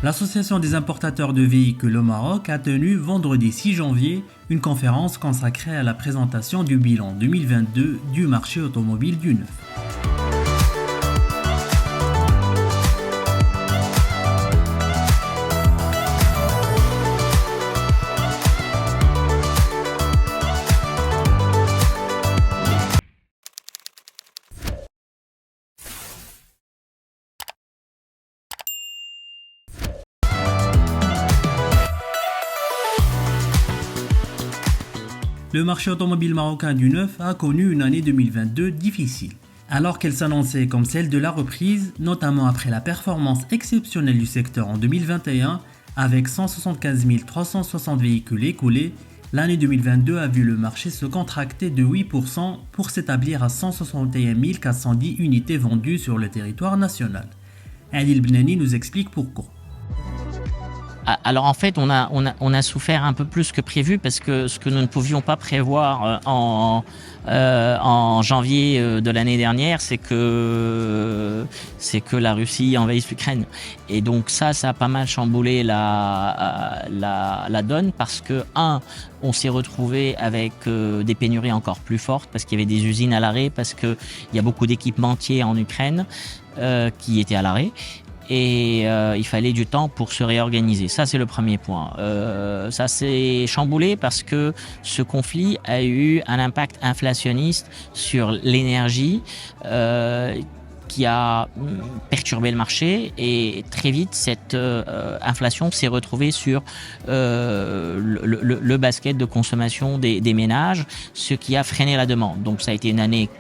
L'Association des importateurs de véhicules au Maroc a tenu vendredi 6 janvier une conférence consacrée à la présentation du bilan 2022 du marché automobile du neuf. Le marché automobile marocain du neuf a connu une année 2022 difficile. Alors qu'elle s'annonçait comme celle de la reprise, notamment après la performance exceptionnelle du secteur en 2021, avec 175 360 véhicules écoulés, l'année 2022 a vu le marché se contracter de 8% pour s'établir à 161 410 unités vendues sur le territoire national. Adil Benani nous explique pourquoi. Alors en fait, on a souffert un peu plus que prévu parce que ce que nous ne pouvions pas prévoir en janvier de l'année dernière, c'est que la Russie envahisse l'Ukraine. Et donc ça a pas mal chamboulé la donne parce que on s'est retrouvé avec des pénuries encore plus fortes parce qu'il y avait des usines à l'arrêt, parce qu'il y a beaucoup d'équipementiers en Ukraine qui étaient à l'arrêt. Et il fallait du temps pour se réorganiser. Ça, c'est le premier point. Ça s'est chamboulé parce que ce conflit a eu un impact inflationniste sur l'énergie qui a perturbé le marché, et très vite cette inflation s'est retrouvée sur le basket de consommation des ménages, ce qui a freiné la demande. Donc ça a été une année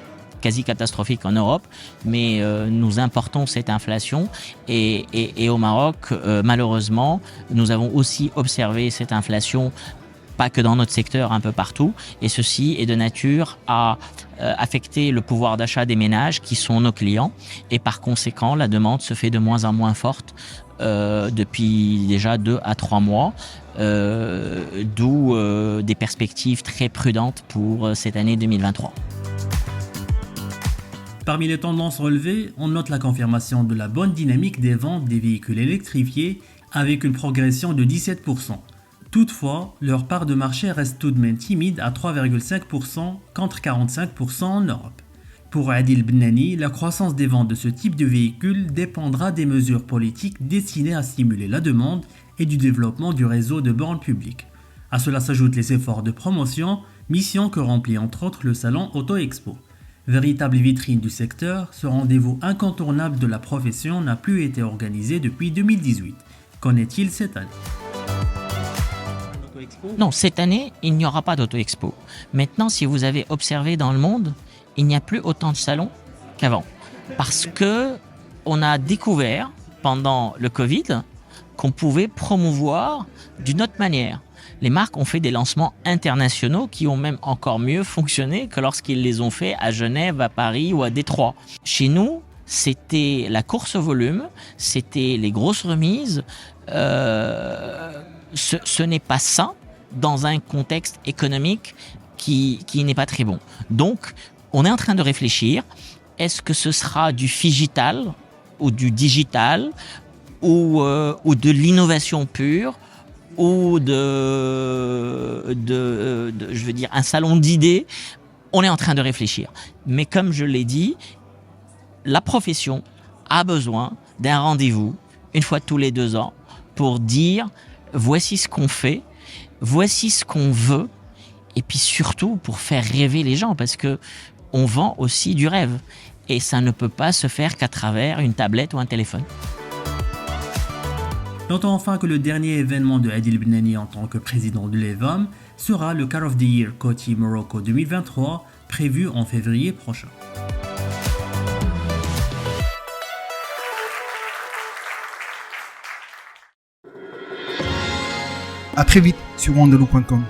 quasi catastrophique en Europe, mais nous importons cette inflation et au Maroc, malheureusement, nous avons aussi observé cette inflation, pas que dans notre secteur, un peu partout, et ceci est de nature à affecter le pouvoir d'achat des ménages qui sont nos clients, et par conséquent, la demande se fait de moins en moins forte depuis déjà 2 à 3 mois, d'où des perspectives très prudentes pour cette année 2023. Parmi les tendances relevées, on note la confirmation de la bonne dynamique des ventes des véhicules électrifiés avec une progression de 17%. Toutefois, leur part de marché reste tout de même timide à 3,5% contre 45% en Europe. Pour Adil Benani, la croissance des ventes de ce type de véhicules dépendra des mesures politiques destinées à stimuler la demande et du développement du réseau de bornes publiques. À cela s'ajoutent les efforts de promotion, mission que remplit entre autres le salon Auto Expo. Véritable vitrine du secteur, ce rendez-vous incontournable de la profession n'a plus été organisé depuis 2018. Qu'en est-il cette année ? Non, cette année, il n'y aura pas d'Auto-Expo. Maintenant, si vous avez observé dans le monde, il n'y a plus autant de salons qu'avant. Parce que on a découvert pendant le Covid qu'on pouvait promouvoir d'une autre manière. Les marques ont fait des lancements internationaux qui ont même encore mieux fonctionné que lorsqu'ils les ont fait à Genève, à Paris ou à Détroit. Chez nous, c'était la course au volume, c'était les grosses remises. Ce n'est pas ça dans un contexte économique qui n'est pas très bon. Donc, on est en train de réfléchir. Est-ce que ce sera du figital ou du digital ou de l'innovation pure, ou je veux dire, un salon d'idées? On est en train de réfléchir. Mais comme je l'ai dit, la profession a besoin d'un rendez-vous, une fois tous les 2 ans, pour dire voici ce qu'on fait, voici ce qu'on veut, et puis surtout pour faire rêver les gens, parce que on vend aussi du rêve. Et ça ne peut pas se faire qu'à travers une tablette ou un téléphone. Notons enfin que le dernier événement de Adil Benani en tant que président de l'EVAM sera le Car of the Year Coty Morocco 2023, prévu en février prochain. À très vite sur wandelou.com.